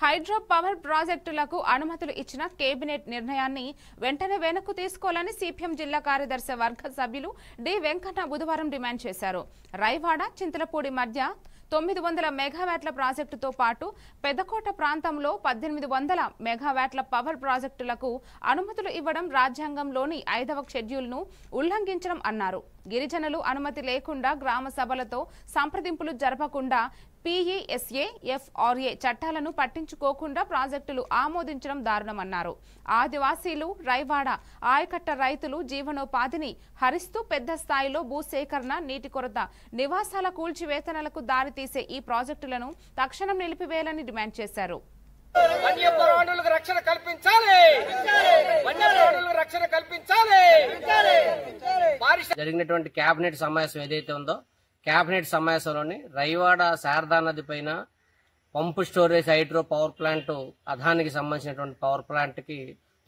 Hydro power ప్రాజెక్టులకు అనుమతులు ఇచ్చిన కేబినెట్ నిర్ణయాన్ని వెంటనే వెనక్కు తీసుకోవాలని సిపిఎం జిల్లా కార్యదర్శి వర్గ సభ్యులు డి వెంకన్న బుధవారం డిమాండ్ చేశారు. రైవాడ చింతలపూడి మధ్య 900 మెగావాట్ల ప్రాజెక్టుతో పాటు పెద్దకోట ప్రాంతంలో 1800 మెగావాట్ల పవర్ ప్రాజెక్టులకు అనుమతులు ఇవ్వడం రాజ్యాంగంలోని 5వ షెడ్యూల్ను ఉల్లంఘించడం అన్నారు. గిరిజనులు అనుమతి లేకుండా గ్రామ సభలతో సంప్రదింపులు జరపకుండా PESA, FRA చట్టాలను పట్టించుకోకుండా ప్రాజెక్టులు ఆమోదించడం దారుణమన్నారు. ఆదివాసీలు, రైవాడ ఆయకట్ట రైతులు జీవనోపాధిని హరిస్తూ పెద్ద స్థాయిలో భూసేకరణ, నీటి కొరత, నివాసాల కూల్చివేతనలకు దారితీసే ఈ ప్రాజెక్టులను తక్షణం నిలిపివేయాలని డిమాండ్ చేశారు. వన్యప్రాణులకు రక్షణ కల్పించాలి. జరిగినటువంటి కేబినెట్ సమావేశం ఏదైతే ఉందో కేబినెట్ సమావేశంలోని రైవాడ శారదా నది పైన పంపు స్టోరేజ్ హైడ్రో పవర్ ప్లాంట్ అదానికి సంబంధించినటువంటి పవర్ ప్లాంట్ కి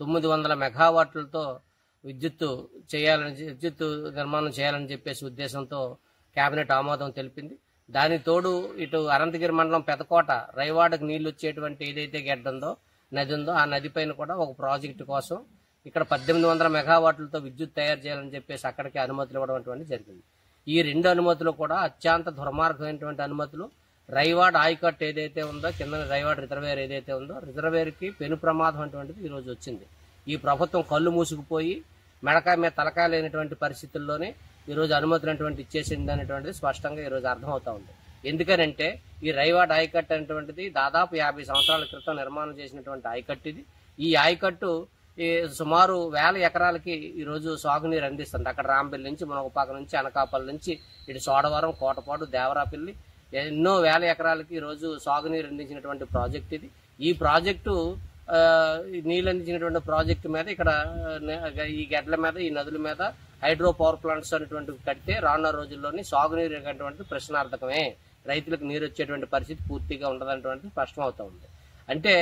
900 మెగావాట్లతో విద్యుత్ నిర్మాణం చేయాలని చెప్పేసి ఉద్దేశంతో కేబినెట్ ఆమోదం తెలిపింది. దానికి తోడు ఇటు అనంతగిరి మండలం పెదకోట రైవాడకు నీళ్లు వచ్చేటువంటి ఏదైతే గడ్డ ఉందో నది ఉందో ఆ నది పైన కూడా ఒక ప్రాజెక్టు కోసం ఇక్కడ 1800 మెగావాట్లతో విద్యుత్ తయారు చేయాలని చెప్పేసి అక్కడికి అనుమతులు ఇవ్వడం జరిగింది. ఈ 2 అనుమతులు కూడా అత్యంత దుర్మార్గమైనటువంటి అనుమతులు. రైవాడ్ ఆయకట్ ఏదైతే ఉందో కింద రైవాడ్ రిజర్వేర్ ఏదైతే ఉందో రిజర్వేర్ కి పెను ప్రమాదం అటువంటిది ఈ రోజు వచ్చింది. ఈ ప్రభుత్వం కళ్ళు మూసుకుపోయి మెడకాయ మీద తలకాయ లేనటువంటి పరిస్థితుల్లోనే ఈ రోజు అనుమతులు అనేటువంటి ఇచ్చేసింది అనేటువంటిది స్పష్టంగా ఈ రోజు అర్థమవుతా ఉంది. ఎందుకనంటే ఈ రైవాడ్ ఆయకట్ అనేటువంటిది దాదాపు 50 సంవత్సరాల క్రితం నిర్మాణం చేసినటువంటి ఆయకట్టు ఇది. ఈ ఆయకట్టు సుమారు 1000 ఎకరాలకి ఈ రోజు సాగునీరు అందిస్తుంది. అక్కడ రాంబెల్లి నుంచి మునగపాక నుంచి అనకాపల్లి నుంచి ఇటు సోడవరం, కోటపాడు, దేవరాపల్లి ఎన్నో 1000 ఎకరాలకి ఈ రోజు సాగునీరు అందించినటువంటి ప్రాజెక్ట్ ఇది. ఈ ప్రాజెక్టు నీళ్ళు అందించినటువంటి ప్రాజెక్టు మీద ఇక్కడ ఈ గడ్డల మీద ఈ నదుల మీద హైడ్రో పవర్ ప్లాంట్స్ అనేటువంటి కడితే రానున్న రోజుల్లోని సాగునీరు అనేటువంటి ప్రశ్నార్థకమే. రైతులకు నీరు వచ్చేటువంటి పరిస్థితి పూర్తిగా ఉండదనేటువంటి స్పష్టం అవుతా ఉంది. అంటే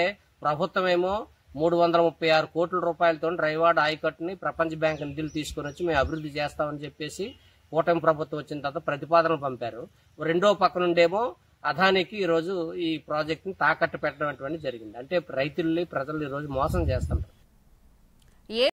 ప్రభుత్వం ఏమో 336 కోట్ల రూపాయలతో రైవాడ ఆయకట్టుని ప్రపంచ బ్యాంక్ నిధులు తీసుకుని వచ్చి మేము అభివృద్ధి చేస్తామని చెప్పేసి కూటమి ప్రభుత్వం వచ్చిన తర్వాత ప్రతిపాదనలు పంపారు. రెండో పక్క నుండేమో అదానికి ఈ రోజు ఈ ప్రాజెక్ట్ ని తాకట్టు పెట్టడం జరిగింది. అంటే రైతుల్ని ప్రజలు ఈ రోజు మోసం చేస్తున్నారు.